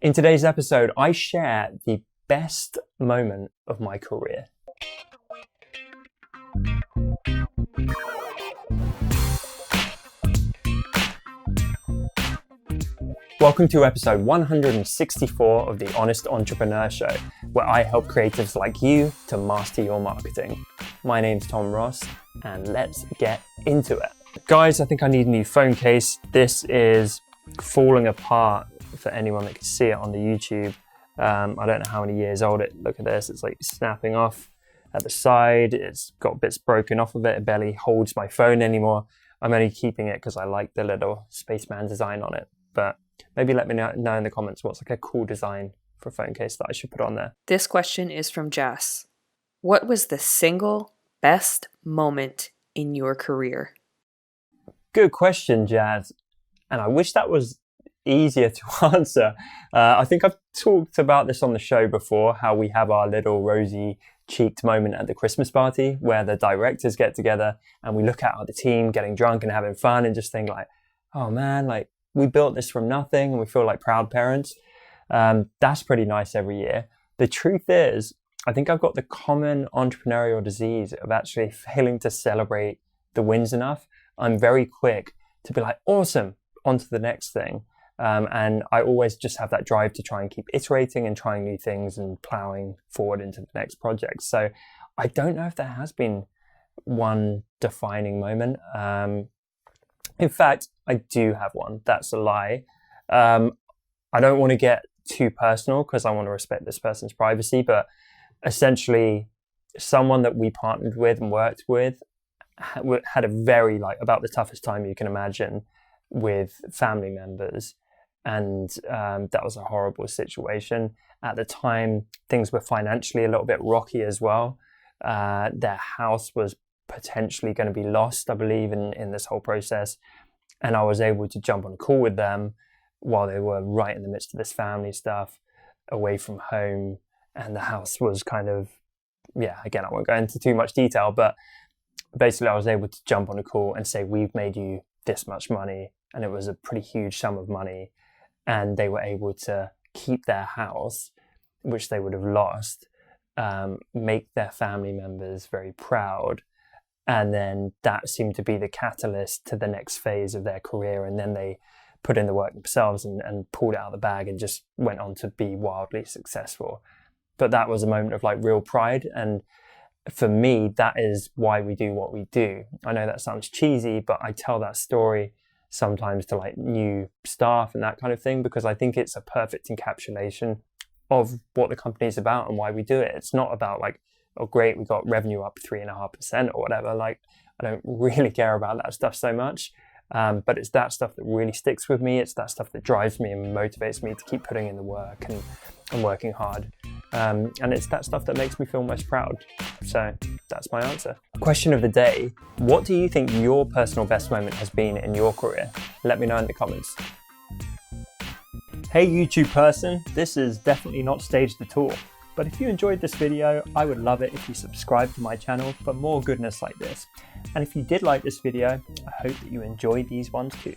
In today's episode, I share the best moment of my career. Welcome to episode 164 of The Honest Entrepreneur Show, where I help creatives like you to master your marketing. My name's Tom Ross, and let's get into it. Guys, I think I need a new phone case. This is falling apart for anyone that can see it on the YouTube. I don't know how many years old it. Look at this, it's like snapping off at the side. It's got bits broken off of it. It barely holds my phone anymore. I'm only keeping it because I like the little spaceman design on it. But maybe let me know in the comments what's like a cool design for a phone case that I should put on there. This question is from Jas. What was the single best moment in your career? Good question, Jazz. And I wish that was easier to answer. I think I've talked about this on the show before, how we have our little rosy-cheeked moment at the Christmas party where the directors get together and we look at the team getting drunk and having fun and just think like, oh man, like we built this from nothing and we feel like proud parents. That's pretty nice every year. The truth is, I think I've got the common entrepreneurial disease of actually failing to celebrate the wins enough. I'm very quick to be like, awesome, on to the next thing. And I always just have that drive to try and keep iterating and trying new things and plowing forward into the next project. So I don't know if there has been one defining moment. In fact, I do have one. That's a lie. I don't want to get too personal because I want to respect this person's privacy, but essentially someone that we partnered with and worked with had a very about the toughest time you can imagine with family members. And that was a horrible situation. At the time, things were financially a little bit rocky as well. Their house was potentially going to be lost, I believe, in this whole process. And I was able to jump on a call with them while they were right in the midst of this family stuff, away from home. And the house was kind of, again, I won't go into too much detail, but basically I was able to jump on a call and say, we've made you this much money. And it was a pretty huge sum of money. And they were able to keep their house, which they would have lost, make their family members very proud. And then that seemed to be the catalyst to the next phase of their career. And then they put in the work themselves and pulled it out of the bag and just went on to be wildly successful. But that was a moment of real pride. And for me, that is why we do what we do. I know that sounds cheesy, but I tell that story sometimes to new staff and that kind of thing, because I think it's a perfect encapsulation of what the company is about and why we do it. It's not about oh great, we got revenue up 3.5% or whatever. I don't really care about that stuff so much. But it's that stuff that really sticks with me. It's that stuff that drives me and motivates me to keep putting in the work and working hard. And it's that stuff that makes me feel most proud. So that's my answer. Question of the day. What do you think your personal best moment has been in your career? Let me know in the comments. Hey YouTube person, this is definitely not staged at all. But if you enjoyed this video, I would love it if you subscribe to my channel for more goodness like this. And if you did like this video, I hope that you enjoyed these ones too.